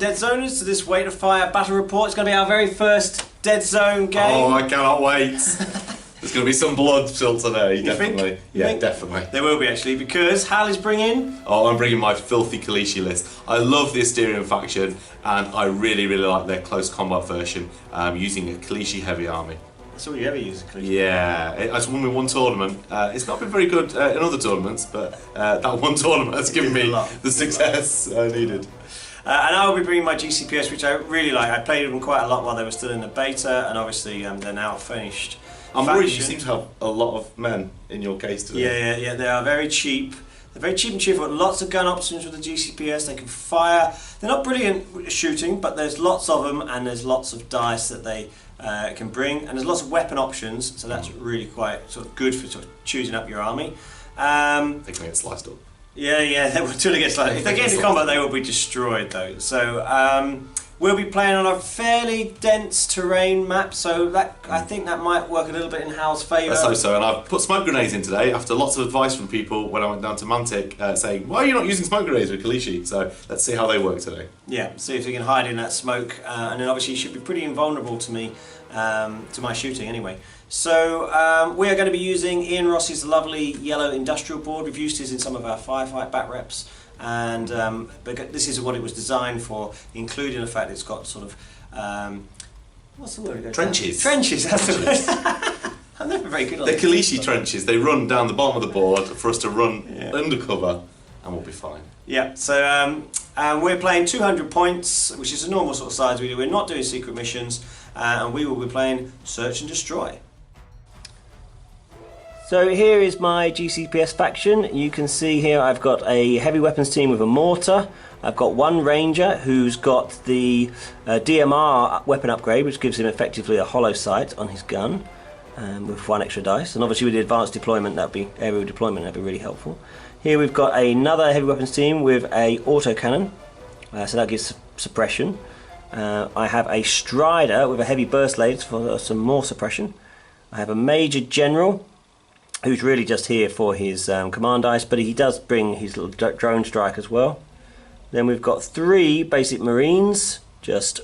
Deadzoners, to this Wait to Fire battle report. It's going to be our very first Deadzone game. Oh, I cannot wait. There's going to be some blood still today, definitely. You think? Definitely. There will be, actually, because Hal is bringing... Oh, I'm bringing my filthy KALYSHI list. I love the Asterian faction, and I really, really like their close combat version, using a KALYSHI heavy army. That's all you ever use, a KALYSHI. Yeah, it's won me one tournament. It's not been very good in other tournaments, but that one tournament has given me the success I needed. And I will be bringing my GCPS, which I really like. I played them quite a lot while they were still in the beta, and obviously they're now finished. I'm worried you seem to have a lot of men in your case today. Yeah, they are very cheap. They're very cheap and cheerful. Lots of gun options with the GCPS. They can fire. They're not brilliant at shooting, but there's lots of them, and there's lots of dice that they can bring, and there's lots of weapon options. So that's really quite sort of good for sort of choosing up your army. They can get sliced up. Yeah, they will totally get sliced. If they get into combat, they will be destroyed, though. So we'll be playing on a fairly dense terrain map, so that I think that might work a little bit in Hal's favour. Let's hope so. And I've put smoke grenades in today after lots of advice from people when I went down to Mantic saying, why are you not using smoke grenades with KALYSHI? So let's see how they work today. Yeah, see if we can hide in that smoke, and then obviously you should be pretty invulnerable to me, to my shooting anyway. So we are going to be using Iain Ross's lovely yellow industrial board. We've used his in some of our firefight bat reps, and this is what it was designed for, including the fact it's got sort of what's the word? Trenches. Trenches. That's the word. I'm never very good on the KALYSHI trenches. They run down the bottom of the board for us to run undercover, and we'll be fine. Yeah. So we're playing 200 points, which is a normal sort of size we do. We're not doing secret missions, and we will be playing Search and Destroy. So here is my GCPS faction. You can see here I've got a heavy weapons team with a mortar. I've got one ranger who's got the DMR weapon upgrade, which gives him effectively a hollow sight on his gun, with one extra dice. And obviously with the advanced deployment, aerial deployment, that'd be really helpful. Here we've got another heavy weapons team with a autocannon, so that gives suppression. I have a strider with a heavy burst blades for some more suppression. I have a major general, who's really just here for his command dice, but he does bring his little drone strike as well. Then we've got 3 basic marines, just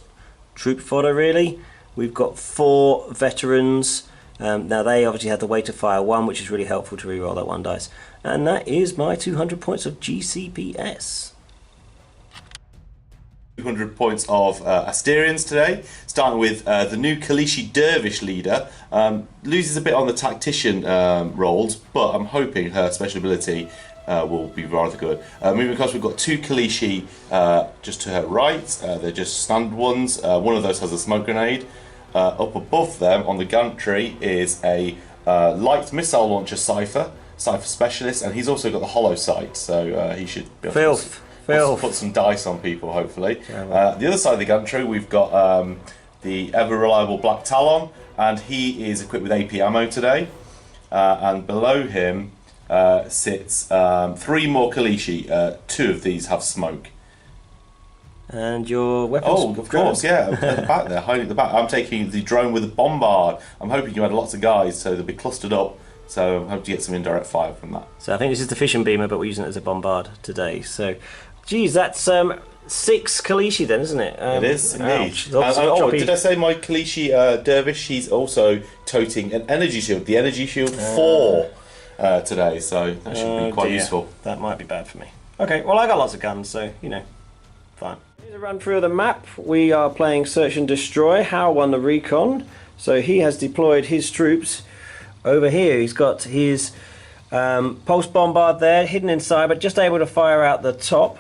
troop fodder really. We've got 4 veterans. Now they obviously had the Wait to Fire 1, which is really helpful to reroll that 1 dice. And that is my 200 points of GCPS. 200 points of Asterians today, starting with the new KALYSHI DERVISH leader. Loses a bit on the tactician roles, but I'm hoping her special ability will be rather good. Moving across, we've got 2 KALYSHI just to her right. They're just standard ones. One of those has a smoke grenade. Up above them on the gantry is a light missile launcher Cypher specialist, and he's also got the hollow sight, so he should be able to put some dice on people, hopefully. The other side of the gantry, we've got the ever-reliable Black Talon, and he is equipped with AP ammo today. And below him sits 3 more KALYSHI. 2 of these have smoke. And your weapons? Oh, of course, yeah, at the back there, hiding at the back. I'm taking the drone with a bombard. I'm hoping you had lots of guys, so they'll be clustered up. So I hope to get some indirect fire from that. So I think this is the fishing beamer, but we're using it as a bombard today. So, geez, that's 6 KALYSHI then, isn't it? It is, indeed. Did I say my KALYSHI Dervish? He's also toting an energy shield, the energy shield 4 today, so that should be quite useful. That might be bad for me. Okay, well, I got lots of guns, so, you know, fine. Here's a run through of the map. We are playing Search and Destroy. Hal won the recon, so he has deployed his troops over here. He's got his pulse bombard there, hidden inside, but just able to fire out the top.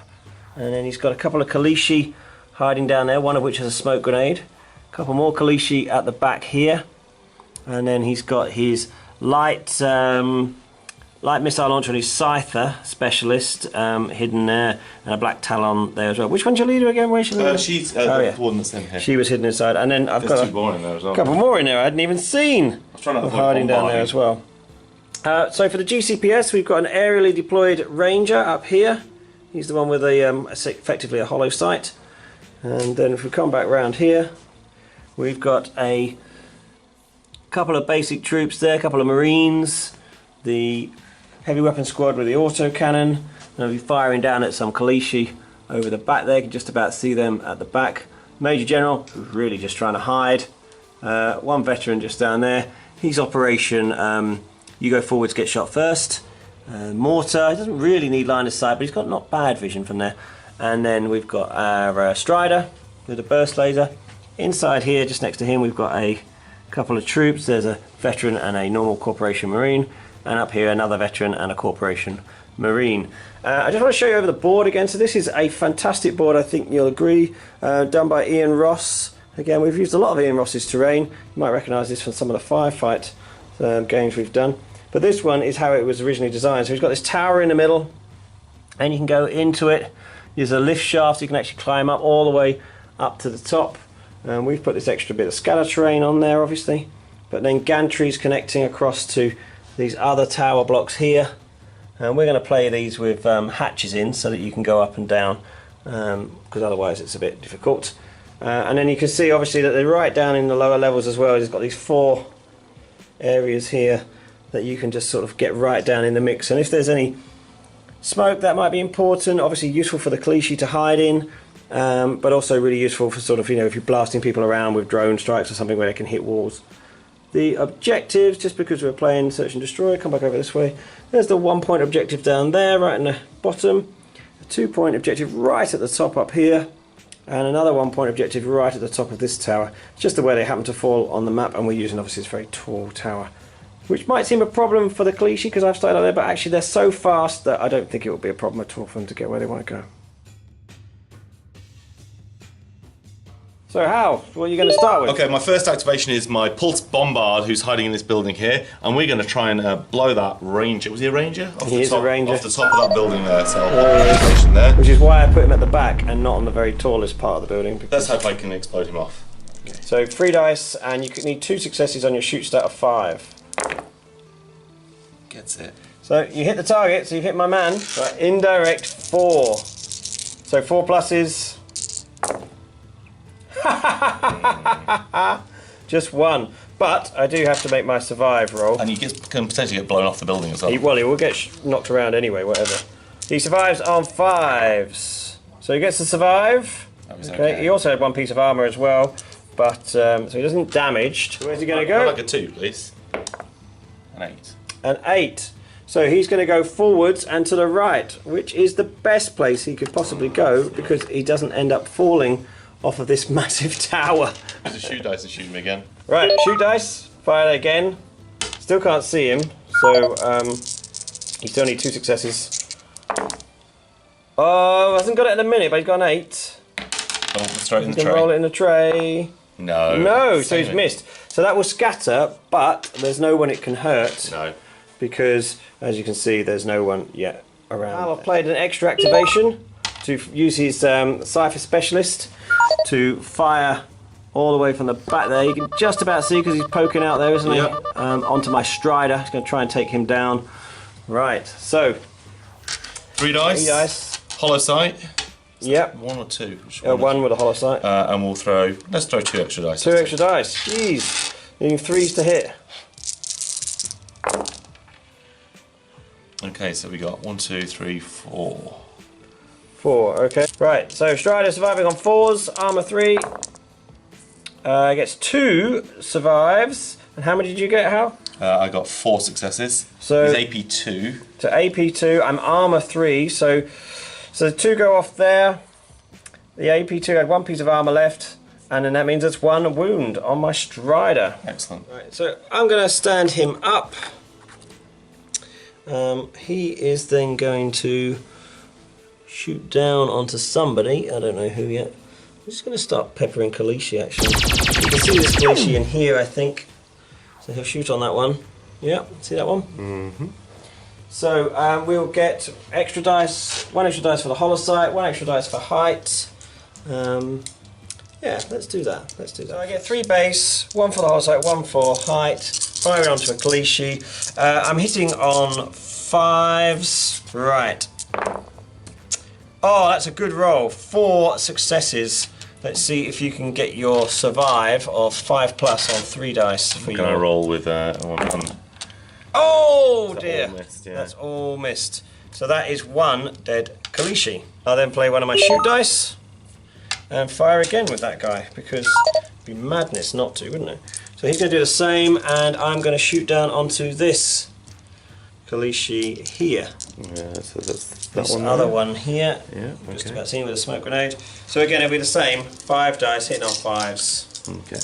And then he's got a couple of KALYSHI hiding down there, one of which has a smoke grenade. A couple more KALYSHI at the back here. And then he's got his light missile launcher and his Scyther specialist hidden there, and a Black Talon there as well. Which one's your leader again? Where's your leader? She's the one that's in here. She was hidden inside, and then I've got 2 more in there as well. A couple more in there I hadn't even seen. I was trying to hiding down there as well. So for the GCPS, we've got an aerially deployed ranger up here. He's the one with effectively a hollow sight. And then if we come back round here, we've got a couple of basic troops there, a couple of marines, the heavy weapon squad with the autocannon, and I'll be firing down at some KALYSHI over the back there. You can just about see them at the back. Major General, who's really just trying to hide. One veteran just down there. He's Operation you go forwards, get shot first. Mortar, he doesn't really need line of sight, but he's got not bad vision from there. And then we've got our Strider with a burst laser. Inside here, just next to him, we've got a couple of troops. There's a veteran and a normal Corporation Marine. And up here, another veteran and a Corporation Marine. I just want to show you over the board again. So this is a fantastic board, I think you'll agree, done by Iain Ross. Again, we've used a lot of Iain Ross's terrain. You might recognise this from some of the firefight games we've done. But this one is how it was originally designed. So we've got this tower in the middle, and you can go into it. There's a lift shaft, you can actually climb up all the way up to the top. And we've put this extra bit of scatter terrain on there, obviously. But then gantries connecting across to these other tower blocks here. And we're going to play these with hatches in so that you can go up and down, because otherwise it's a bit difficult. And then you can see obviously that they're right down in the lower levels as well. It's got these 4 areas here that you can just sort of get right down in the mix. And if there's any smoke, that might be important. Obviously useful for the KALYSHI to hide in, but also really useful for sort of, you know, if you're blasting people around with drone strikes or something where they can hit walls. The objectives, just because we're playing Search and Destroy, come back over this way. There's the 1 point objective down there, right in the bottom. A 2 point objective right at the top up here. And another 1 point objective right at the top of this tower. It's just the way they happen to fall on the map, and we're using obviously this very tall tower. Which might seem a problem for the KALYSHI because I've started out there, but actually they're so fast that I don't think it will be a problem at all for them to get where they want to go. So Hal, what are you going to start with? Okay, my first activation is my Pulse Bombard, who's hiding in this building here, and we're going to try and blow that Ranger. Was he a Ranger? He is a Ranger. Off the top of that building there, so activation there. Which is why I put him at the back and not on the very tallest part of the building. Let's hope I can explode him off. Okay. So 3 dice, and you need 2 successes on your shoot stat of 5. Gets it. So you hit the target, so you hit my man. Right, indirect 4. So 4 pluses. Just 1. But I do have to make my survive roll. And you can potentially get blown off the building as well. He will get knocked around anyway, whatever. He survives on 5s. So he gets to survive. Okay. He also had 1 piece of armour as well. But, so he doesn't damaged. Where's he going to go? I'd like a 2, please. An 8. An 8. So he's going to go forwards and to the right, which is the best place he could possibly go because he doesn't end up falling off of this massive tower. Use a shoot dice to shoot him again. Right, shoot dice, fire it again. Still can't see him, so he still needs 2 successes. Oh, hasn't got it at the minute, but he's got an 8. Roll it straight in the tray. Roll it in the tray. No. No, so he's missed. So that will scatter, but there's no one it can hurt. No. Because, as you can see, there's no one yet around. I've played an extra activation to use his Cypher Specialist to fire all the way from the back there. You can just about see because he's poking out there, isn't he? Yep. Onto my Strider. He's going to try and take him down. Right, so 3 dice. 3 dice. Hollow sight. Yep. 1 or 2? 1 with a hollow sight. And we'll throw. Let's throw 2 extra dice. 2 extra dice. Jeez. Needing 3s to hit. Okay, so we got 1, 2, 3, 4. 4, okay. Right, so Strider surviving on 4s, armor 3. Gets 2 survives. And how many did you get, Hal? I got 4 successes. So he's AP 2. To AP 2, I'm armor 3, so 2 go off there. The AP 2 had 1 piece of armor left, and then that means it's 1 wound on my Strider. Excellent. Right, so I'm going to stand him up. He is then going to shoot down onto somebody. I don't know who yet. I'm just going to start peppering KALYSHI actually. You can see this KALYSHI in here, I think. So he'll shoot on that one. Yeah, see that one? Mm-hmm. So we'll get extra dice, 1 extra dice for the hollow sight, 1 extra dice for height. Yeah, let's do that. So I get 3 base, 1 for the hollow sight, 1 for height. Firing onto a KALYSHI. I'm hitting on 5s. Right. Oh, that's a good roll. 4 successes. Let's see if you can get your survive of 5+ on 3 dice. I'm going to roll with one. Oh dear, all missed, yeah. That's all missed. So that is one dead KALYSHI. I'll then play one of my shoot dice and fire again with that guy, because it'd be madness not to, wouldn't it? So he's going to do the same, and I'm going to shoot down onto this KALYSHI here. Yeah, so that's that This one other there. one here. Yeah, Just okay. about seen with a smoke grenade. So again, it'll be the same. 5 dice hitting on 5s. Okay.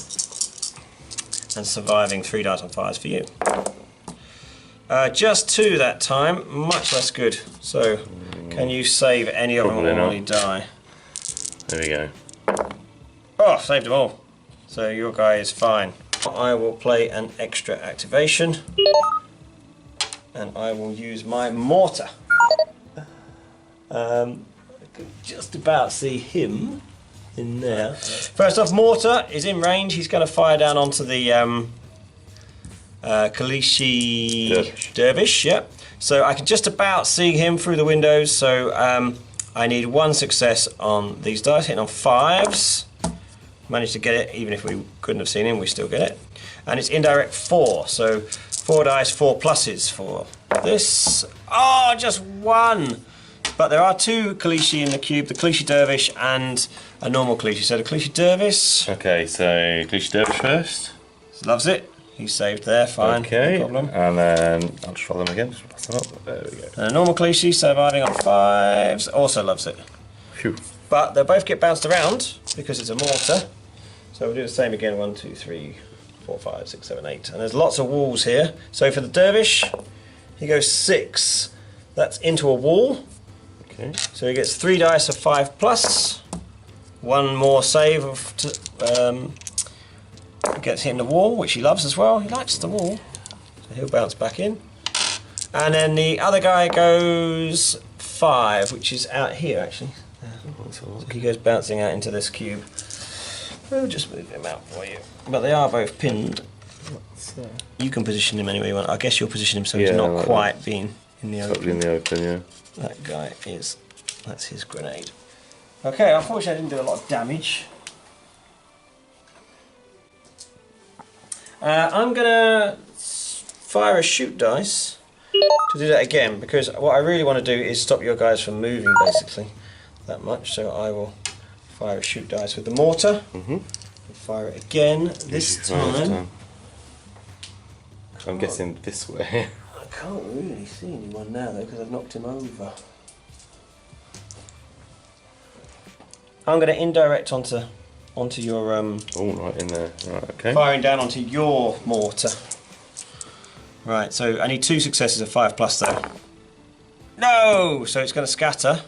And surviving 3 dice on 5s for you. Just 2 that time, much less good. So, can you save any of them Probably while not. you die? There we go. Oh, saved them all. So your guy is fine. I will play an extra activation. And I will use my mortar. I could just about see him in there. First off, mortar is in range. He's going to fire down onto the KALYSHI Dervish. Yeah. So I can just about see him through the windows. So I need 1 success on these dice, hitting on 5s. Managed to get it, even if we couldn't have seen him, we still get it. And it's indirect 4, so 4 dice, 4 pluses for this. Oh, just 1! But there are 2 KALYSHI in the cube, the KALYSHI Dervish and a normal KALYSHI. So the KALYSHI Dervish Okay, so KALYSHI Dervish first. loves it. He's saved there, fine, Okay, no problem. and then I'll just roll them again, just pass them up. There we go. And a normal KALYSHI surviving on 5s, also loves it. Phew. But they'll both get bounced around because it's a mortar. So we'll do the same again, 1, 2, 3, 4, 5, 6, 7, 8. And there's lots of walls here. So for the Dervish, he goes 6. That's into a wall. Okay. So he gets 3 dice of 5 plus. 1 more save of gets hit in the wall, which he loves as well. He likes the wall. So he'll bounce back in. And then the other guy goes 5, which is out here actually. So he goes bouncing out into this cube. We'll just move him out for you. But they are both pinned. You can position him any way you want. I guess you'll position him so he's not like quite that. being in the Totally open. in the open, yeah. That guy is, that's his grenade. Okay, unfortunately I didn't do a lot of damage. I'm gonna fire a shoot dice to do that again, because what I really want to do is stop your guys from moving basically that much. So I will fire a shoot dice with the mortar. Fire it again this time. I'm guessing this way. I can't really see anyone now though, because I've knocked him over. I'm going to indirect onto your Oh, right in there. Right, okay. firing down onto your mortar. Right, so I need 2 successes of 5 plus though. No! So it's going to scatter.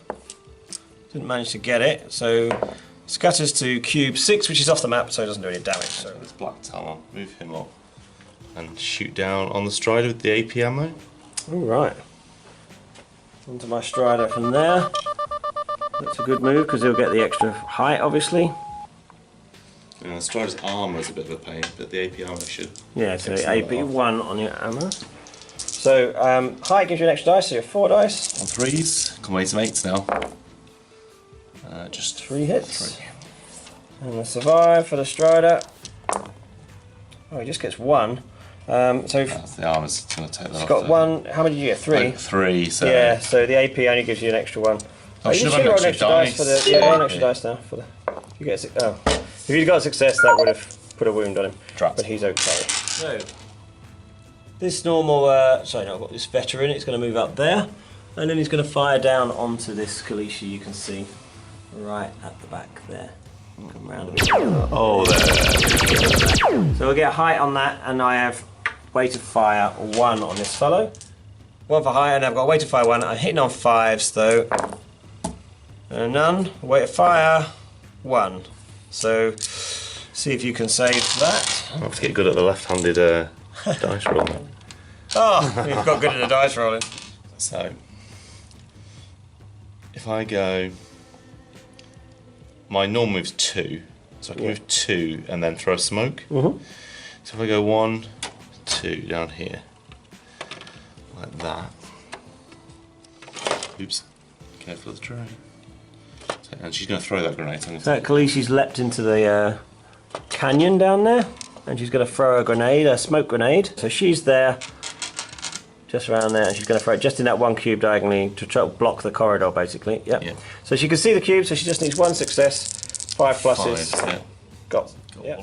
Didn't manage to get it. So scatters to cube 6, which is off the map, so it doesn't do any damage. So This black talon, move him up and shoot down on the strider with the AP ammo. all right. Onto my strider from there. That's a good move because he'll get the extra height, obviously. The strider's armour is a bit of a pain, but the AP ammo should. Yeah, so take some of that off. AP1 on your ammo. So height gives you an extra dice, so you have 4 dice. On 3s, can wait some 8s now. Just 3 hits. 3. And a survive for the strider. Oh, he just gets 1. So That's the armour's going to take that he's off. got there. 1. How many did you get? 3. Like 3, so. Yeah, so the AP only gives you an extra 1. I should have you had roll an extra dice. for the. Yeah, roll an extra dice now for the. You get if you'd got a success, that would have put a wound on him. Trapped. But he's okay. So this normal, sorry, no, I've got this veteran. It's going to move up there, and then he's going to fire down onto this KALYSHI. You can see right at the back there. Come round a bit. Oh, there. So we'll get a height on that, and I have weight of fire 1 on this fellow. 1 for height, and I've got weight of fire 1. I'm hitting on 5s though. And none. Weight of fire 1. So see if you can save that. I have to get good at the left-handed dice roll. Oh, you've got good at the dice rolling. So, if I go, my normal move's 2, so I can move 2 and then throw smoke. So if I go 1, 2 down here, like that. Oops, careful of the tray. So, and she's going to throw that grenade. So So KALYSHI's leapt into the canyon down there, and she's going to throw a grenade, a smoke grenade. So she's there. just around there, and she's going to throw it just in that one cube diagonally to try to block the corridor, basically. Yep. Yeah. So she can see the cube, so she just needs one success, 5 pluses. 5, yeah. Got yep.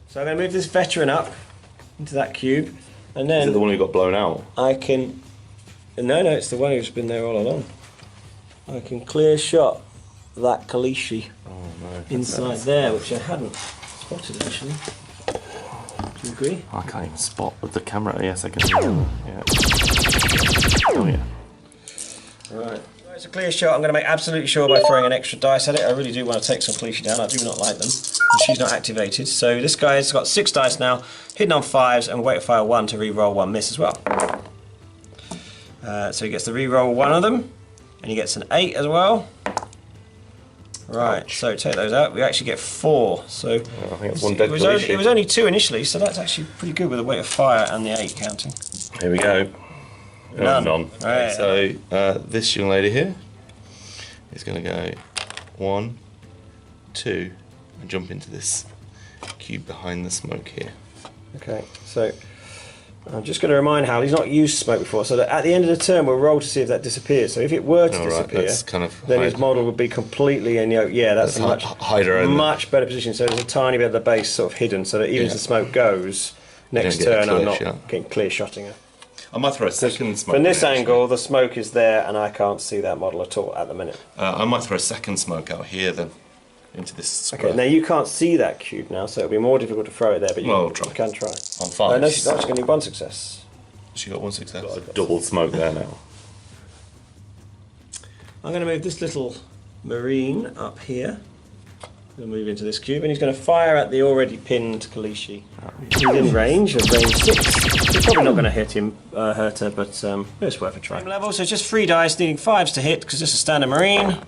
So I'm going to move this veteran up into that cube, and then... Is it the one who got blown out? I can... No, it's the one who's been there all along. I can clear shot that KALYSHI inside there, which I hadn't spotted, actually. Do you agree? I can't even spot with the camera. Yes, I can. Yeah. Oh yeah. Right. It's a clear shot. I'm going to make absolutely sure by throwing an extra dice at it. I really do want to take some KALYSHI down. I do not like them. And she's not activated. So this guy's got 6 dice now, hidden on 5s, and wait to fire 1 to re-roll 1 miss as well. So he gets to re-roll 1 of them, and he gets an 8 as well. Right, so take those out. We actually get 4. So I think that's one dead KALYSHI. It was only 2 initially, so that's actually pretty good with the weight of fire and the 8 counting. Here we go. None. Right. So this young lady here is going to go 1, 2, and jump into this cube behind the smoke here. Okay, so I'm just going to remind Hal, he's not used smoke before, so that at the end of the turn we'll roll to see if that disappears. So if it were to disappear, kind of then his model would be completely in that's a much better position. So there's a tiny bit of the base sort of hidden, so that even as the smoke goes, next turn I'm not getting clear shotting her. I might throw a second smoke. From this angle, the smoke is there, and I can't see that model at all at the minute. I might throw a second smoke out here then, into this square. Okay, now you can't see that cube now, so it'll be more difficult to throw it there, but you can try. On 5. No, she's actually going to need 1 success. She got 1 success. Got a double smoke there now. I'm going to move this little marine up here. I'm going to move into this cube, and he's going to fire at the already pinned KALYSHI. He's in range of range 6. He's probably not going to hit him, hurt her, but it's worth a try. Same level, so just 3 dice, needing 5s to hit, because this is a standard marine.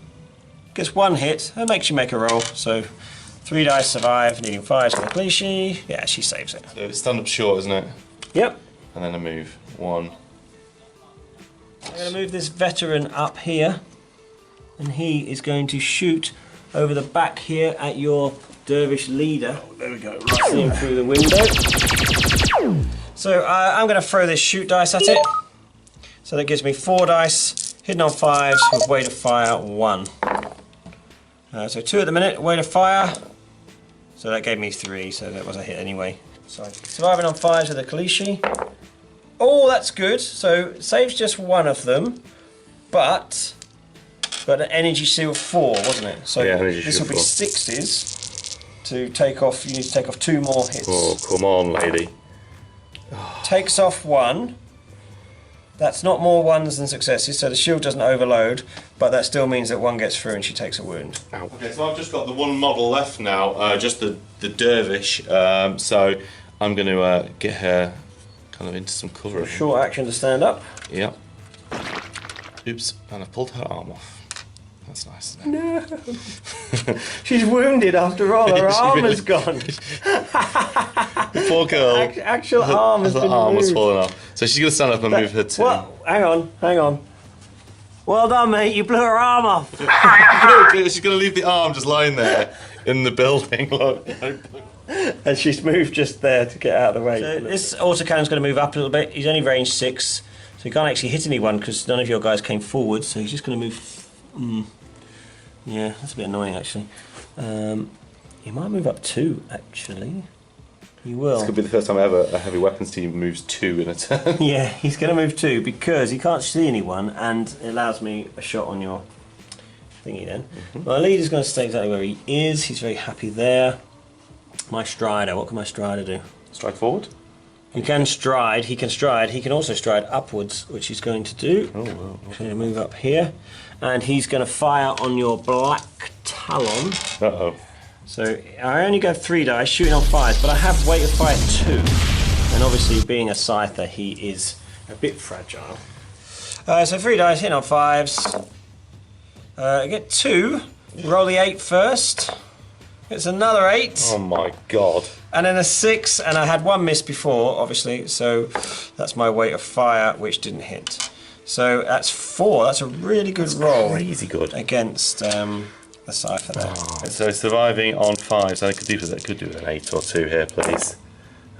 Gets 1 hit, and makes you make a roll. So 3 dice survive, needing 5s for the KALYSHI. Yeah, she saves it. So it's stand up short, isn't it? Yep. And then I move 1. I'm going to move this veteran up here, and he is going to shoot over the back here at your dervish leader. Oh, there we go. Right. See him through the window. So I'm going to throw this shoot dice at it. So that gives me 4 dice, hidden on 5s with weight of fire 1. So 2 at the minute, weight of fire. So that gave me 3, so that was a hit anyway. So surviving on 5s with a KALYSHI. Oh, that's good. So it saves just 1 of them, but got an energy seal 4, wasn't it? So yeah, this will be 6s to take off. You need to take off 2 more hits. Oh, come on, lady. Takes off 1. That's not more 1s than successes, so the shield doesn't overload, but that still means that 1 gets through and she takes a wound. Ow. Okay, so I've just got the 1 model left now, just the dervish. So I'm going to get her kind of into some cover. Short action to stand up. Yep. Oops, and I've pulled her arm off. That's nice, isn't it? No. She's wounded after all. Her arm is gone. The poor girl. Actual arm has been moved. Her arm was falling off. So she's going to stand up and move her too. Well, hang on. Well done, mate. You blew her arm off. She's going to leave the arm just lying there in the building. Look. And she's moved just there to get out of the way. So this autocannon's going to move up a little bit. He's only range 6, so he can't actually hit anyone because none of your guys came forward. So he's just going to move. Yeah, that's a bit annoying actually. He might move up 2 actually. He will. This could be the first time ever a heavy weapons team moves 2 in a turn. Yeah, he's going to move 2 because he can't see anyone, and it allows me a shot on your thingy then. My leader's going to stay exactly where he is. He's very happy there. My strider, what can my strider do? Stride forward? He can stride, he can also stride upwards, which he's going to do. Oh, wow. He's going to move up here, and he's going to fire on your black talon. Uh-oh. So I only got 3 dice, shooting on 5s, but I have weight of fire 2. And obviously being a scyther, he is a bit fragile. So 3 dice, hitting on 5s. I get 2, roll the 8 first. It's another 8. Oh my god. And then a 6, and I had 1 miss before, obviously, so that's my weight of fire, which didn't hit. So that's 4, that's a really good roll. Crazy good. Against the cipher there. Oh. So surviving on 5s, I could do an 8 or 2 here, please.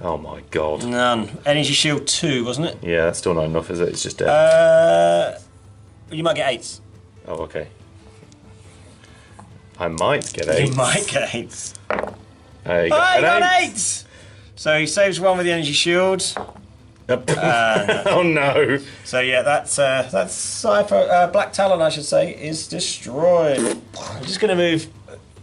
Oh my god. None. Energy shield 2, wasn't it? Yeah, that's still not enough, is it? It's just dead. You might get 8s. Oh, okay. I might get 8. You might get 8s. He got 8! So he saves 1 with the energy shield. No. Oh no! So yeah, that's Cypher, Black Talon, I should say, is destroyed. I'm just going to move.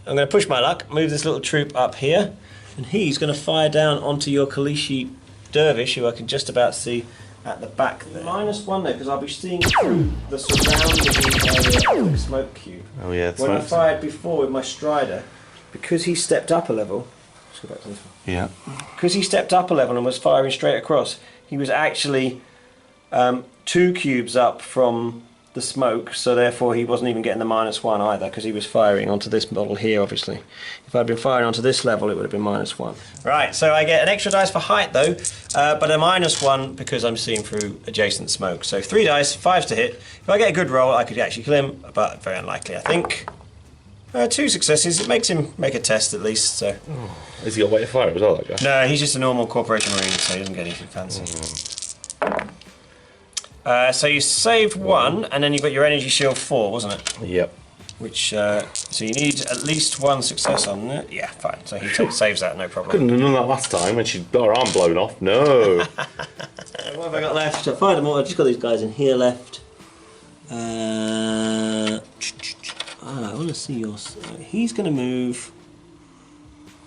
I'm going to push my luck. Move this little troop up here, and he's going to fire down onto your KALYSHI Dervish, who I can just about see at the back there. -1 though, because I'll be seeing through the surrounding area of the smoke cube. Oh yeah. When I fired before with my Strider, because he stepped up a level. Let's go back to this one. Yeah. Because he stepped up a level and was firing straight across, he was actually 2 cubes up from the smoke, so therefore he wasn't even getting the -1 either, because he was firing onto this model here, obviously. If I'd been firing onto this level, it would have been -1. Right, so I get an extra dice for height though, but a -1 because I'm seeing through adjacent smoke. So 3 dice, 5 to hit. If I get a good roll, I could actually kill him, but very unlikely, I think. 2 successes. It makes him make a test at least. So. Has he got weight of fire as well, that guy? No, he's just a normal Corporation Marine, so he doesn't get anything fancy. So you saved 1, and then you've got your energy shield 4, wasn't it? Yep. Which so you need at least 1 success on it. Yeah, fine. So he saves that, no problem. Couldn't have done that last time when she got her arm blown off. No. What have I got left? I fired them all. I've just got these guys in here left. I want to see your. He's going to move.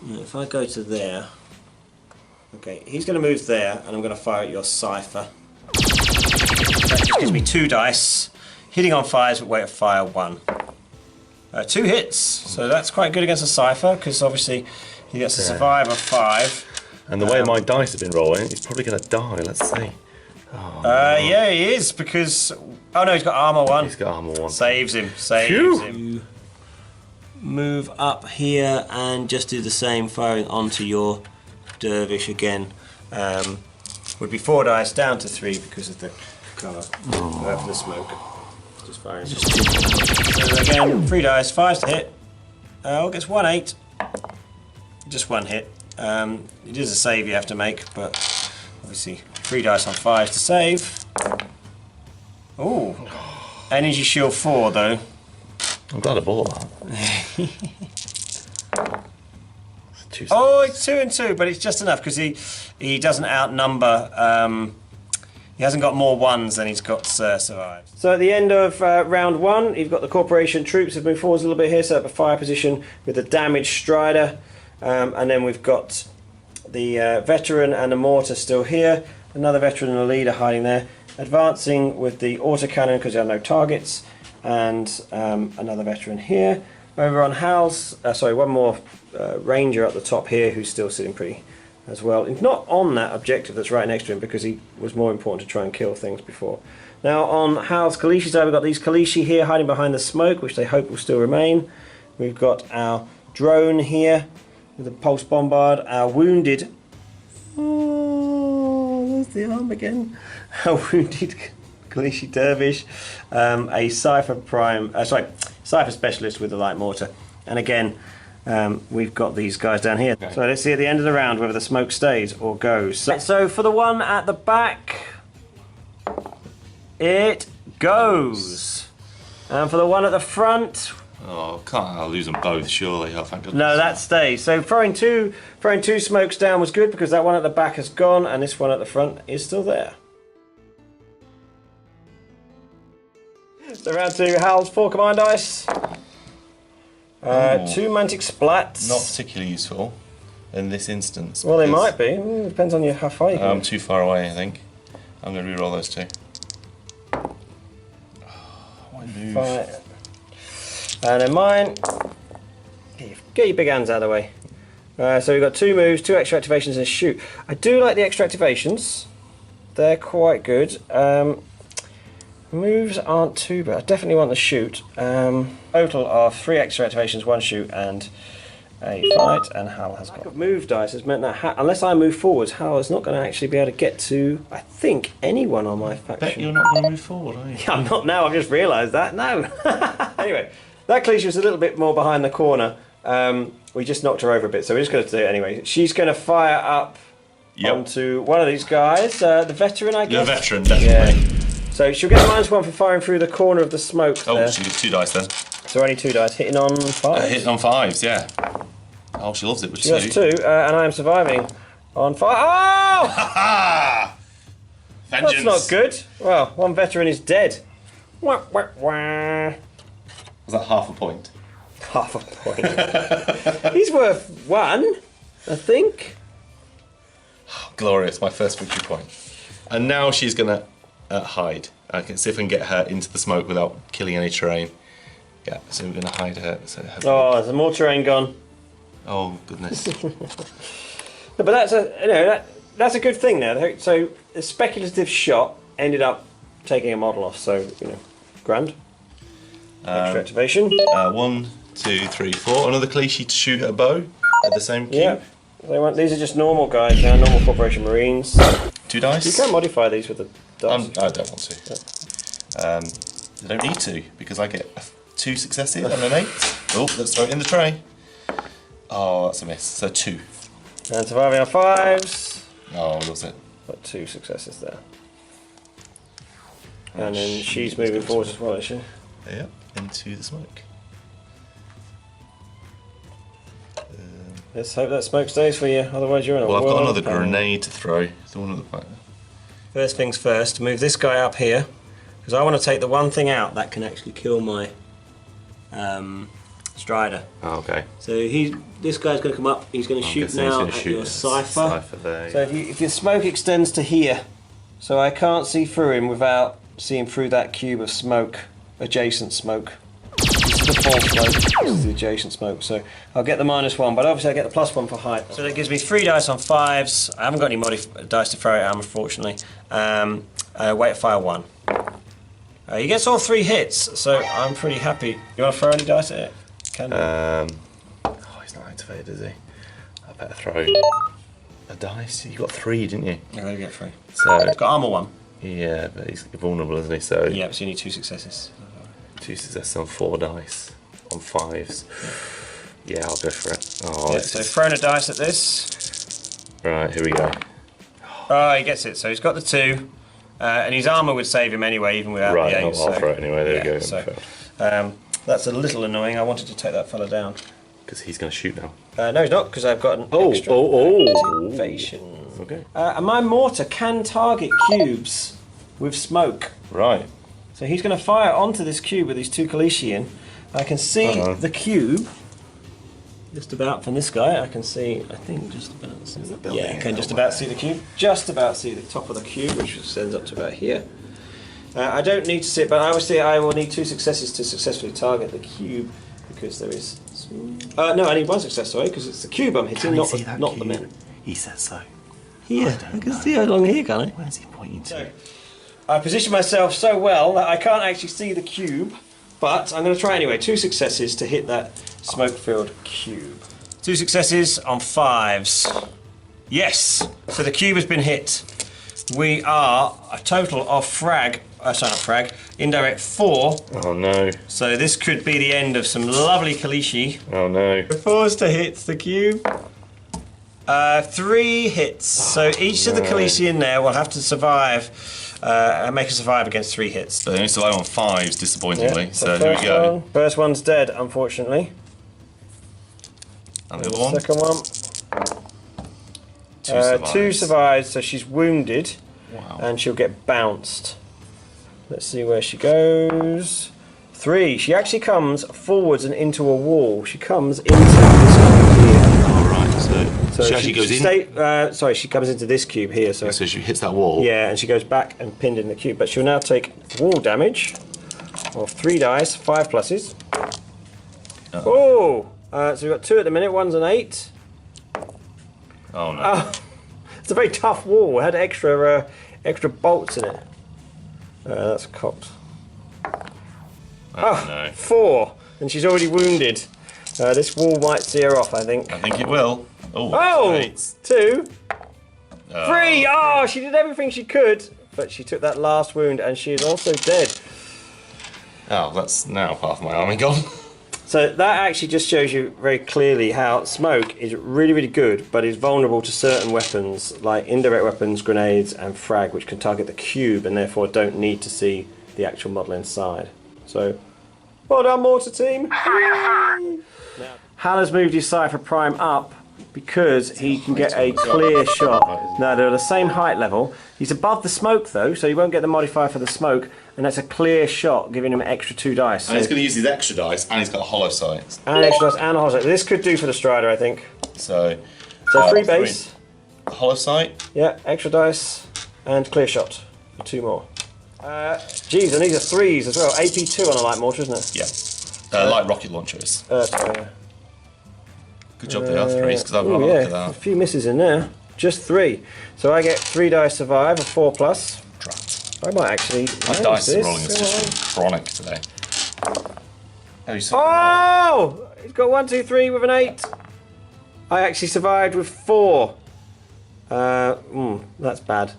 If I go to there. Okay, he's going to move there, and I'm going to fire at your Cypher. That just gives me 2 dice. Hitting on fires with weight of fire 1. 2 hits, so that's quite good against a Cypher, because obviously he gets a survive of 5. And the way my dice have been rolling, he's probably going to die. Let's see. Oh, yeah, he is, because... Oh no, he's got armor 1. He's got armor 1. Saves him, saves him. Move up here and just do the same, firing onto your Dervish again. Would be 4 dice down to 3 because of the colour for the smoke. Just firing. So again, 3 dice, 5 to hit. Gets 1 8. Just 1 hit. It is a save you have to make, but obviously 3 dice on 5 to save. Oh, energy shield 4 though. I'm glad I bought that. It's 2 and 2, but it's just enough because he doesn't outnumber. He hasn't got more 1s than he's got survived. So at the end of round 1, you've got the Corporation troops have moved forwards a little bit here, set up a fire position with a damaged Strider, and then we've got the veteran and the mortar still here. Another veteran and a leader hiding there, advancing with the autocannon because there are no targets, and another veteran here. Over on Hal's, one more ranger at the top here who's still sitting pretty as well. He's not on that objective that's right next to him because he was more important to try and kill things before. Now on Hal's KALYSHI side, we've got these KALYSHI here hiding behind the smoke, which they hope will still remain. We've got our drone here with a pulse bombard, our wounded. Oh, there's the arm again. Our wounded KALYSHI Dervish, a Cypher Cypher specialist with a light mortar, and again we've got these guys down here. Okay. So let's see at the end of the round whether the smoke stays or goes. So for the one at the back, it goes, and for the one at the front. Oh, I'll lose them both, surely. Oh, thank goodness. No, that stays. So throwing two smokes down was good because that one at the back has gone, and this one at the front is still there. So round 2, Hal's 4 command dice. 2 Mantic splats. Not particularly useful in this instance. Well, they might be. Depends on how far you go. I'm too far away, I think. I'm going to re-roll those 2. Why move? Fine. And then mine. Get your big hands out of the way. So we've got 2 moves, 2 extra activations, and a shoot. I do like the extra activations. They're quite good. Moves aren't too bad. I definitely want the shoot. Total of 3 extra activations, 1 shoot, and a fight. And Hal has got move dice has meant that unless I move forwards, Hal is not going to actually be able to get to, I think, anyone on my faction. Bet you're not going to move forward, are you? Yeah, I'm not now. I've just realised that. No. Anyway, that KALYSHI was a little bit more behind the corner. We just knocked her over a bit, so we're just going to do it anyway. She's going to fire up onto one of these guys. The veteran, I guess. The veteran, definitely. Yeah. So she'll get -1 for firing through the corner of the smoke. Oh, she gets 2 dice then. So only 2 dice, hitting on 5. Hitting on 5s, yeah. Oh, she loves it with 2. That's 2, and I am surviving on 5. Oh! Vengeance. That's not good. Well, one veteran is dead. Wah, wah, wah. Was that half a point? Half a point. He's worth 1, I think. Oh, glorious, my first victory point. And now she's going to hide. I can see if I can get her into the smoke without killing any terrain. Yeah, so we're going to hide her. So there's more terrain gone. Oh, goodness. No, but that's a good thing now. So the speculative shot ended up taking a model off. So grand. Extra activation. 1, 2, 3, 4. Another KALYSHI to shoot a bow at the same cube. Yeah. These are just normal guys now. Normal Corporation Marines. 2 dice. You can modify these with the dice. I don't want to. I don't need to because I get 2 successes and an 8. Oh, let's throw it in the tray. Oh, that's a miss. So 2. And surviving on 5s. Oh, was it? Got 2 successes there. And then she's moving forward as well, is she? Yeah, into the smoke. Let's hope that smoke stays for you, otherwise you're in a Well, I've got world another of pain. grenade to throw. First things first, move this guy up here, because I want to take the one thing out that can actually kill my Strider. Oh, okay. So this guy's going to come up, he's going to shoot now at your Cypher. So if your smoke extends to here, so I can't see through him without seeing through that cube of smoke, adjacent smoke. This is the full smoke, this is the adjacent smoke, so I'll get the -1, but obviously I get the +1 for height. So that gives me 3 dice on 5s. I haven't got any dice to throw at him, unfortunately. Wait, fire 1. He gets all 3 hits, so I'm pretty happy. You want to throw any dice at it? Can you? Oh, he's not activated, is he? I better throw a dice. You got 3, didn't you? I'm going to get 3. So He's got armor 1. Yeah, but he's vulnerable, isn't he? So Yeah, so you need 2 successes. 2 successes on 4 dice on 5s. Yeah, I'll go for it. Oh, Yeah, so throwing a dice at this. Right, here we go. Oh, he gets it. So he's got the 2, and his armor would save him anyway, even without Right, the 8. I'll throw it anyway. There we go. So, that's a little annoying. I wanted to take that fella down. Because he's going to shoot now. No, he's not, because I've got an extra activation. Okay. And my mortar can target cubes with smoke. Right. So he's going to fire onto this cube with these 2 KALYSHI in. I can see the cube just about from this guy. I can see, I think, just about. Yeah, I can just about see the cube. Just about see the top of the cube, which extends up to about here. I don't need to see it, but obviously I will need 2 successes to successfully target the cube because there is. No, I need 1 success, sorry, because it's the cube I'm hitting, not the men. He says so. Here, I can see along here, can't I? Where's he pointing to? So, I position myself so well that I can't actually see the cube, but I'm going to try anyway. 2 successes to hit that smoke-filled cube. 2 successes on 5s. Yes! So the cube has been hit. We are a total of indirect 4. Oh no. So this could be the end of some lovely KALYSHI. Oh no. 4s to hit the cube. 3 hits. So each of the KALYSHI in there will have to survive, make a survive against 3 hits. But they only survive on 5s, disappointingly. Yeah, so here we go. First one's dead, unfortunately. And the other one? Second one. 2 survives, so she's wounded. Wow. And she'll get bounced. Let's see where she goes. 3. She actually comes forwards and into a wall. She comes into this cube here. Alright, so she actually goes in? Sorry, she comes into this cube here. So she hits that wall? Yeah, and she goes back and pinned in the cube. But she'll now take wall damage of 3 dice, 5 pluses. Oh! So we've got 2 at the minute, 1's an 8. Oh no. It's a very tough wall. It had extra bolts in it. That's cocked. No. 4, and she's already wounded. This wall might see her off, I think. I think it will. Oh! 2. 3! Oh, she did everything she could, but she took that last wound, and she is also dead. Oh, that's now half my army gone. So that actually just shows you very clearly how smoke is really, really good, but is vulnerable to certain weapons like indirect weapons, grenades, and frag, which can target the cube and therefore don't need to see the actual model inside. So, well done, Mortar Team! Hal has moved his Cypher Prime up because he can get a clear shot. No, they're the same height level. He's above the smoke though, so he won't get the modifier for the smoke, and that's a clear shot, giving him an extra 2 dice. And he's going to use his extra dice, and he's got a hollow sight. And extra dice and a hollow sight. This could do for the Strider, I think. So 3 base. Hollow sight. Yeah, extra dice and clear shot. 2 more. Geez, and these are 3s as well. AP 2 on a light mortar, isn't it? Yeah. Light rocket launchers. Sorry. Good job they are 3s, because I've had a look at that. A few misses in there. Just 3. So I get 3 dice survive, a 4+. I might actually. My dice are rolling is just chronic today. Oh! He's got 1, 2, 3 with an 8. I actually survived with 4. That's bad.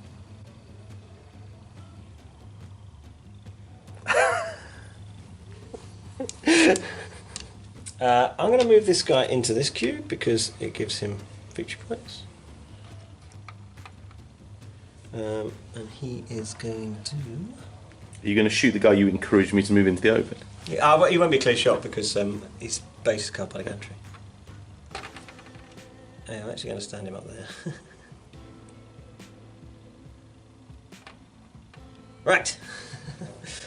I'm going to move this guy into this cube because it gives him feature points. And he is going to... Are you going to shoot the guy you encouraged me to move into the open? Yeah, but he won't be a clear shot because his base is covered by the gantry. Hey, I'm actually going to stand him up there. Right.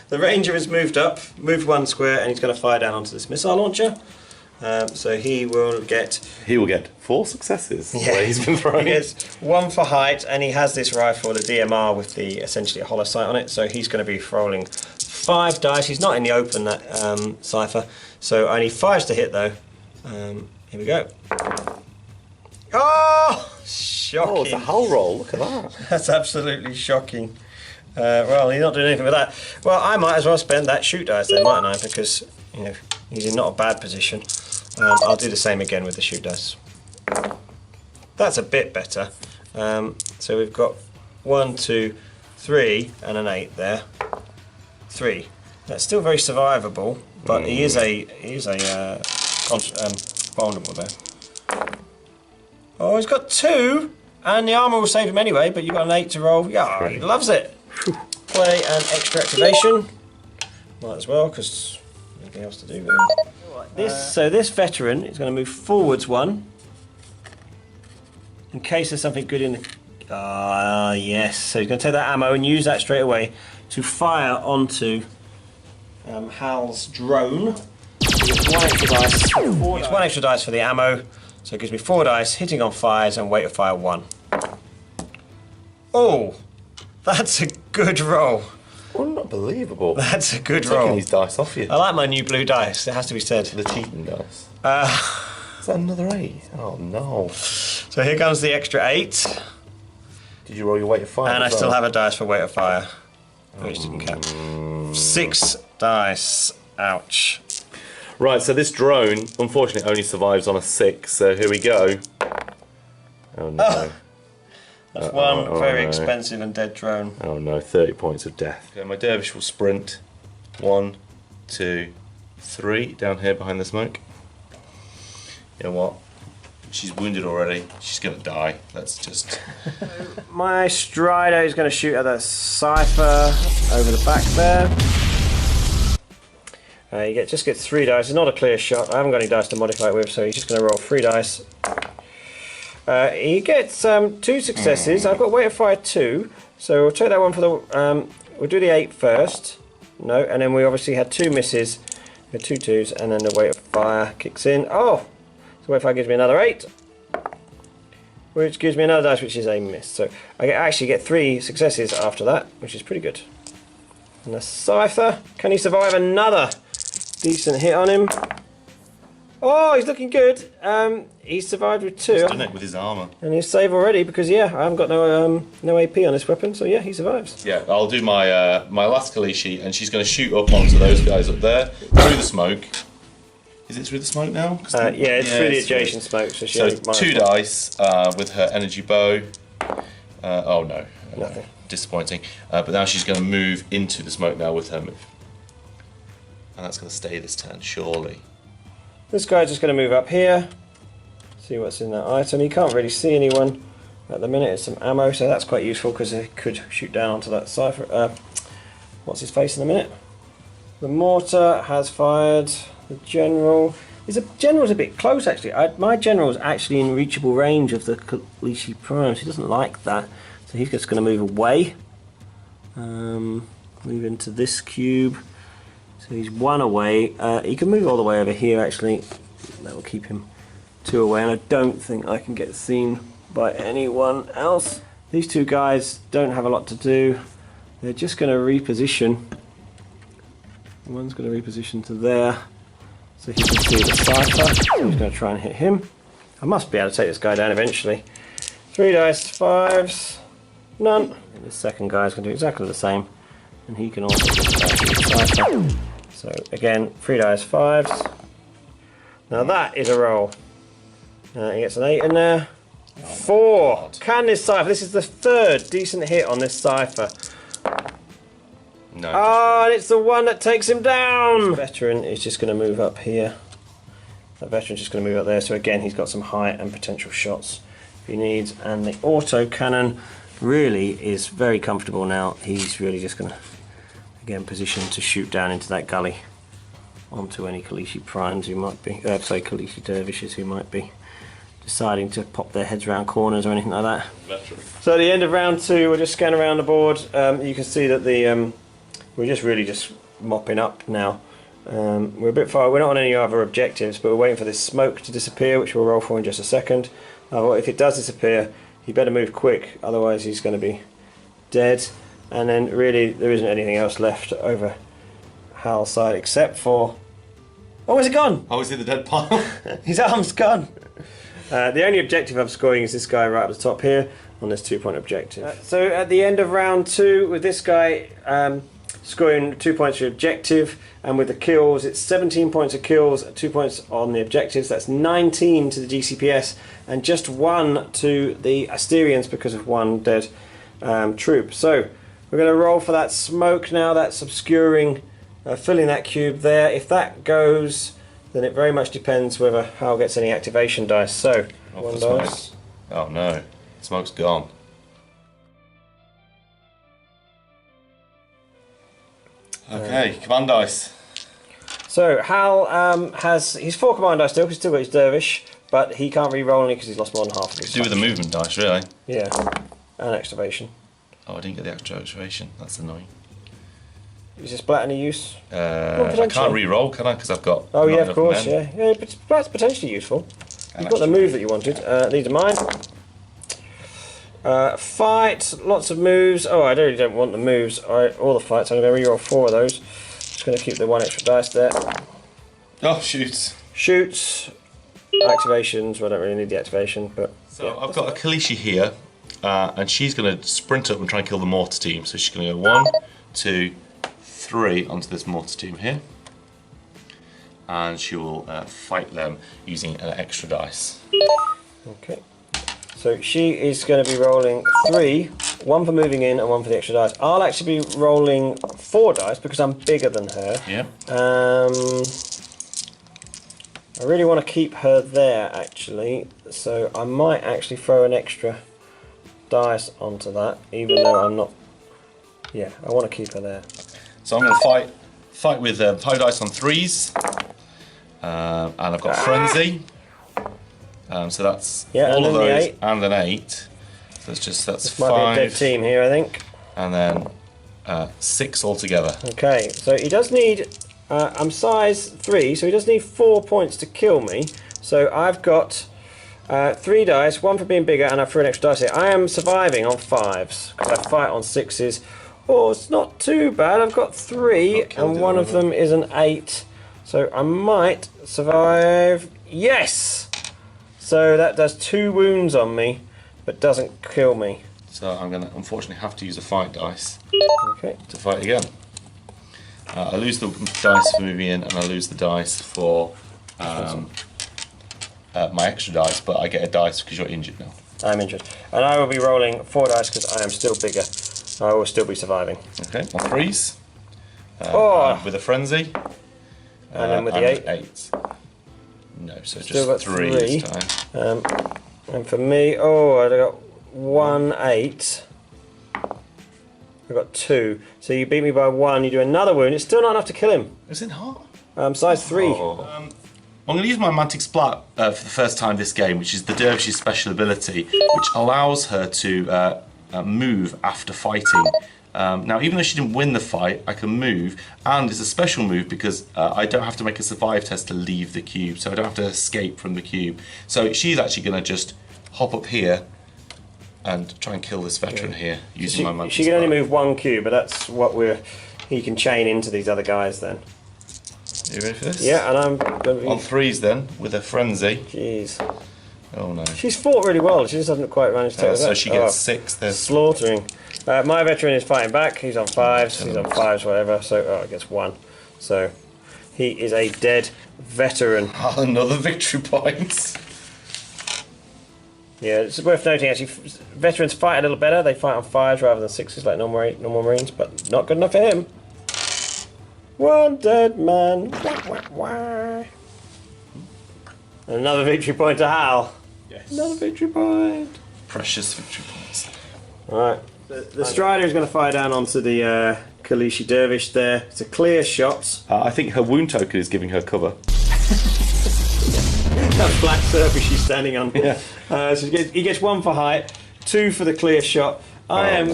The Ranger has moved up, moved 1 square, and he's going to fire down onto this missile launcher. So he will get... He will get 4 successes. Yeah, where he's been throwing. He gets 1 for height, and he has this rifle, the DMR, with the essentially a hollow sight on it. So he's going to be rolling 5 dice. He's not in the open, that Cypher. So only 5s to hit though. Here we go. Oh, shocking! Oh, it's a hull roll. Look at that. That's absolutely shocking. Well, he's not doing anything with that. Well, I might as well spend that shoot dice then, mightn't I? Because he's in not a bad position. I'll do the same again with the shoot dice. That's a bit better. So we've got 1, 2, 3, and an 8 there. 3. That's still very survivable, but he is vulnerable there. Oh, he's got 2, and the armor will save him anyway. But you've got an 8 to roll. Yeah, he loves it. Play an extra activation. Might as well, because nothing else to do really. So this veteran is going to move forwards 1 in case there's something good in the... yes. So he's going to take that ammo and use that straight away to fire onto Hal's drone. It's 1 extra dice. It's 1 extra dice for the ammo, so it gives me 4 dice, hitting on fires and weight of fire 1. Oh, that's a good roll. Unbelievable. That's a good Taking roll. these dice off you. I like my new blue dice, it has to be said. The cheating dice. Is that another 8? Oh no. So here comes the extra 8. Did you roll your weight of fire? And I still have a dice for weight of fire, which didn't count. 6 dice. Ouch. Right, so this drone, unfortunately, only survives on a 6, so here we go. Oh no. Oh. That's one very expensive and dead drone. Oh no, 30 points of death. Okay, my dervish will sprint. 1, 2, 3, down here behind the smoke. You know what? She's wounded already. She's going to die. Let's just... My Strider is going to shoot at the Cypher over the back there. You just get 3 dice. It's not a clear shot. I haven't got any dice to modify it with, so he's just going to roll 3 dice. He gets 2 successes. I've got weight of fire 2, so we'll take that one for the... we'll do the 8 first. No, and then we obviously had 2 misses. We had 2 2s, and then the weight of fire kicks in. Oh! So weight of fire gives me another 8. Which gives me another dice, which is a miss. So I actually get 3 successes after that, which is pretty good. And the Cypher, can he survive another decent hit on him? Oh, he's looking good. He's survived with 2. He's done it with his armour. And he's save already because I haven't got no AP on this weapon, so yeah, he survives. Yeah, I'll do my my last KALYSHI, and she's going to shoot up onto those guys up there through the smoke. Is it through the smoke now? Yeah, it's through the adjacent smoke. So, so 2 dice with her energy bow. Oh no, nothing. Disappointing. But now she's going to move into the smoke now with her move, and that's going to stay this turn, surely. This guy's just going to move up here, see what's in that item. He can't really see anyone at the minute. It's some ammo, so that's quite useful because he could shoot down onto that cipher. What's his face in a minute? The mortar has fired. The general. General's a bit close actually. My general's actually in reachable range of the KALYSHI primes. He doesn't like that, so he's just going to move away. Move into this cube. So he's 1 away. He can move all the way over here actually. That will keep him 2 away, and I don't think I can get seen by anyone else. These 2 guys don't have a lot to do. They're just going to reposition. One's going to reposition to there, so he can see the cipher. So he's going to try and hit him. I must be able to take this guy down eventually. 3 dice, 5s, none. And the second guy's going to do exactly the same, and he can also hit the cipher. So again, 3 dice, 5s. Now that is a roll. He gets an 8 in there. 4. Can this cipher? This is the 3rd decent hit on this cipher. No. Oh, and it's the one that takes him down! The veteran is just going to move up here. That veteran's just going to move up there. So again, he's got some height and potential shots if he needs. And the auto cannon really is very comfortable now. He's really just going to, again, position to shoot down into that gully onto any KALYSHI primes who might be, KALYSHI dervishes who might be deciding to pop their heads around corners or anything like that. Veteran. So at the end of round 2, we'll just scan around the board. You can see that the we're just really mopping up now. We're a bit far. We're not on any other objectives, but we're waiting for this smoke to disappear, which we'll roll for in just a second. If it does disappear, he better move quick, otherwise he's going to be dead. And then really there isn't anything else left over Hal's side except for... Oh, where's it gone? Oh, is it the dead pile? His arm's gone. The only objective I'm scoring is this guy right up the top here on this 2-point objective. So at the end of round 2, with this guy scoring 2 points for the objective, and with the kills, it's 17 points of kills, 2 points on the objectives. That's 19 to the GCPS, and just 1 to the Asterians because of 1 dead troop. So we're going to roll for that smoke now. That's obscuring, filling that cube there. If that goes, then it very much depends whether Hal gets any activation dice. So, 1 dice. Oh no, smoke's gone. Okay, command dice. So Hal has his 4 command dice still, because he's still got his dervish, but he can't re-roll any because he's lost more than half of his. Could do with the movement dice, really. Yeah, and activation. Oh, I didn't get the extra activation. That's annoying. Is this blat any use? I can't re-roll, can I? Because I've got. Oh yeah, of course, yeah. Yeah, but that's potentially useful. You've got the move that you wanted. These are mine. Fight, lots of moves. Oh, I really don't want the moves. All the fights. I'm going to re-roll 4 of those. Just going to keep the 1 extra dice there. Oh, shoots. Shoots, activations. Well, I don't really need the activation, but. So yeah, I've got a KALYSHI here, and she's going to sprint up and try and kill the mortar team. So she's going to go 1, 2, 3 onto this mortar team here, and she will fight them using an extra dice. Okay. So she is going to be rolling 3, 1 for moving in and 1 for the extra dice. I'll actually be rolling 4 dice because I'm bigger than her. Yeah. I really want to keep her there actually, so I might actually throw an extra dice onto that, even though I'm not. Yeah, I want to keep her there. So I'm going to fight with 5 dice on 3s, and I've got frenzy. So that's all of those and an 8. So that's 5. Might be a dead team here, I think. And then 6 altogether. Okay, so he does need. I'm size 3, so he does need 4 points to kill me. So I've got 3 dice, 1 for being bigger, and I threw an extra dice here. I am surviving on 5s because I fight on 6s. Oh, it's not too bad. I've got 3, and 1 of them is an 8. So I might survive. Yes! So that does 2 wounds on me, but doesn't kill me. So I'm going to unfortunately have to use a fight dice to fight again. I lose the dice for moving in, and I lose the dice for my extra dice, but I get a dice because you're injured now. I'm injured. And I will be rolling 4 dice because I am still bigger. I will still be surviving. Okay, on 3s. With a frenzy. And then with the 8. No, so Still just got 3 this time. And for me, I got 1, 8. I got 2. So you beat me by 1. You do another wound. It's still not enough to kill him. Is it hot? Size 3. I'm going to use my Mantic Splat for the first time this game, which is the Dervish's special ability, which allows her to move after fighting. Now, even though she didn't win the fight, I can move, and it's a special move because I don't have to make a survive test to leave the cube, so I don't have to escape from the cube. So she's actually going to just hop up here and try and kill this veteran here using my Mantic Splat. She can only move 1 cube, but that's what he can chain into these other guys then. You ready for this? Yeah, and I'm going to be... On 3s then, with a frenzy. Jeez. Oh no. She's fought really well, she just hasn't quite managed to take So she gets 6 then. Slaughtering. My veteran is fighting back, he's on 5s, he's on 5s, whatever, so it gets 1. So he is a dead veteran. Another victory point. Yeah, it's worth noting actually, veterans fight a little better, they fight on 5s rather than 6s like normal Marines, but not good enough for him. 1 dead man. Another victory point to Hal. Yes. Another victory point. Precious victory points. Alright. The Strider is going to fire down onto the KALYSHI Dervish there. It's a clear shot. I think her wound token is giving her cover. That black surface she's standing on. Yeah. So he gets 1 for height, 2 for the clear shot. I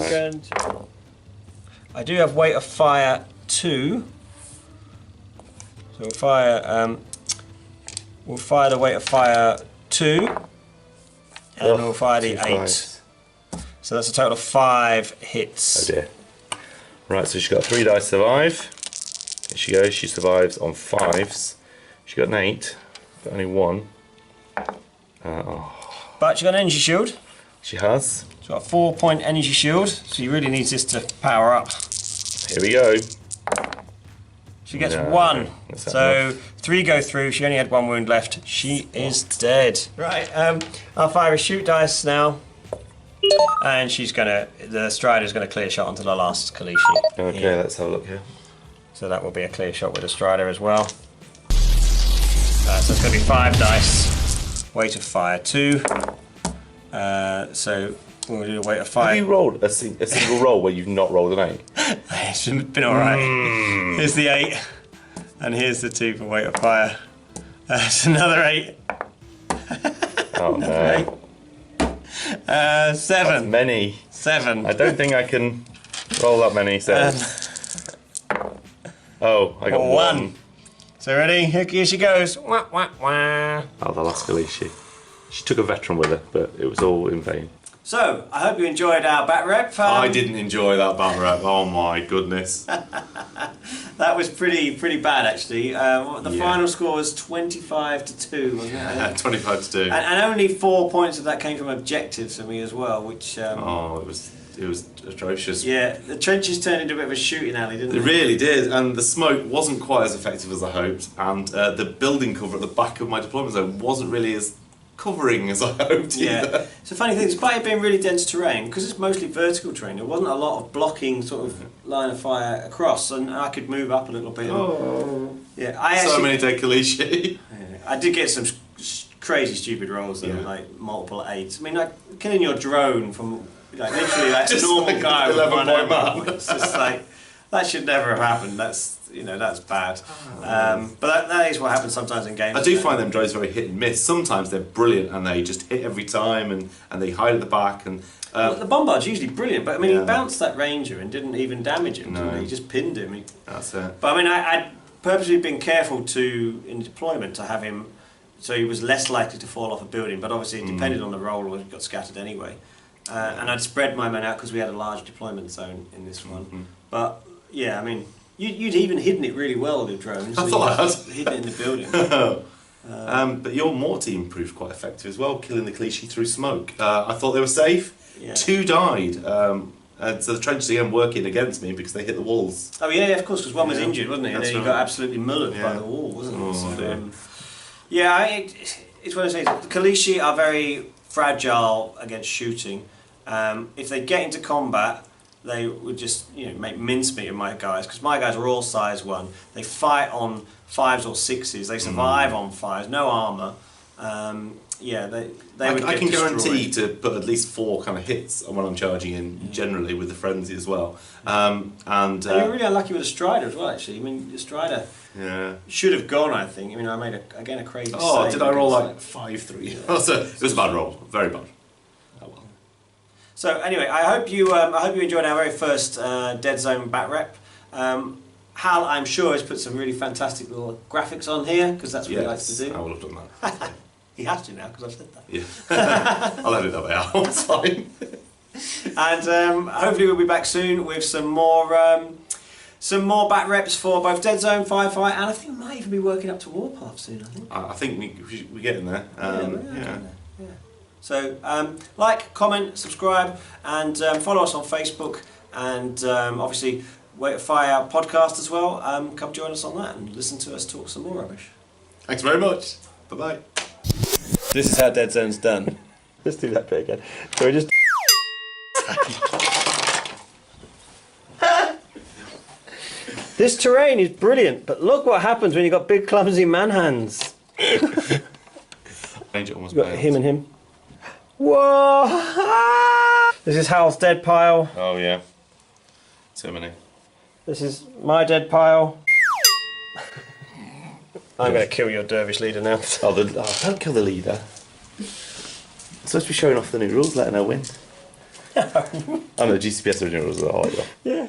do have weight of fire 2. So we'll fire the weight of fire 2, and we'll fire the 8. So that's a total of 5 hits. Oh dear. Right, so she's got 3 dice survive. Here she goes, she survives on 5s. She got an 8, but only 1. But she got an energy shield. She has. She's got a 4-point energy shield, so she really needs this to power up. Here we go. She gets 1, so enough? 3 go through. She only had 1 wound left. She is dead. Right, I'll fire a shoot dice now, and the Strider's gonna clear shot onto the last KALYSHI. Okay, here. let's have a look here. So that will be a clear shot with the Strider as well. So it's gonna be 5 dice. Weight of fire 2. So we'll do the weight of fire. Have you rolled a single roll where you've not rolled an 8? It's been alright. Here's the 8, and here's the 2 for weight of fire. It's another 8. Oh no. 7. That's many. 7. I don't think I can roll that many 7s. Oh, I got 1. So ready? Here she goes. Wah, wah, wah. Oh, the last KALYSHI. She took a veteran with her, but it was all in vain. So, I hope you enjoyed our bat rep. I didn't enjoy that bat rep. Oh my goodness. That was pretty bad actually. The final score was 25-2, wasn't it? Yeah, 25-2. And only 4 points of that came from objectives for me as well, which. It was atrocious. Yeah, the trenches turned into a bit of a shooting alley, didn't It they? really did, and the smoke wasn't quite as effective as I hoped, and the building cover at the back of my deployment zone wasn't really as covering as I hoped either. It's a funny thing, despite it being really dense terrain, because it's mostly vertical terrain, there wasn't a lot of blocking sort of line of fire across, and I could move up a little bit. So many dead KALYSHI. I did get some crazy stupid rolls that were like multiple 8s. I mean, like killing your drone from literally like a normal like guy with 11 one point ammo. man. It's just like that should never have happened. That's bad. But that is what happens sometimes in games. I do find them drones very hit and miss. Sometimes they're brilliant and they just hit every time, and they hide at the back. And the Bombard's usually brilliant, but I mean he bounced that Ranger and didn't even damage him. No. He just pinned him. That's it. But I mean I'd purposely been careful in deployment to have him so he was less likely to fall off a building, but obviously it depended on the roll or he got scattered anyway. And I'd spread my men out because we had a large deployment zone in this one. But yeah, I mean, you'd even hidden it really well, the drones. I thought I had. Hidden it in the building. But your mortar team proved quite effective as well, killing the KALYSHI through smoke. I thought they were safe. Yeah. 2 died. And so the trenches again working against me because they hit the walls. Oh yeah, of course, because one was injured, wasn't he? And then he right. got absolutely mullered by the wall, wasn't he? Oh, So, it's one of those things. The KALYSHI are very fragile against shooting. If they get into combat, they would just make mincemeat of my guys, because my guys are all size 1. They fight on 5s or 6s. They survive on 5s. No armour. Yeah, they would get I can destroyed. guarantee to put at least 4 kind of hits on when I'm charging in, generally with the frenzy as well. And you're really unlucky with a Strider as well, actually. I mean, the Strider should have gone, I think. I mean, I made a crazy save. Did I roll like 5-3? Yeah. So it was a bad roll, very bad. Oh well. So anyway, I hope you enjoyed our very first Deadzone bat rep. Hal, I'm sure, has put some really fantastic little graphics on here, because that's what he likes to do. I will have done that. He has to now, because I've said that. Yeah. I'll edit that bit out. It's fine. And hopefully we'll be back soon with some more bat reps for both Deadzone, Firefight, and I think we might even be working up to Warpath soon. I think we're getting there. Yeah. So like, comment, subscribe, and follow us on Facebook, and obviously fire our podcast as well. Come join us on that and listen to us talk some more rubbish. Thanks very much. Bye bye. This is how Deadzone's done. Let's do that bit again. So we just. This terrain is brilliant, but look what happens when you've got big clumsy man hands. Almost You've got him and him. Whoa! This is Hal's dead pile. Oh yeah. So many. This is my dead pile. I'm going to kill your dervish leader now. Don't kill the leader. I'm supposed to be showing off the new rules, letting her win. Oh no, GCPS original rules are hard. Yeah.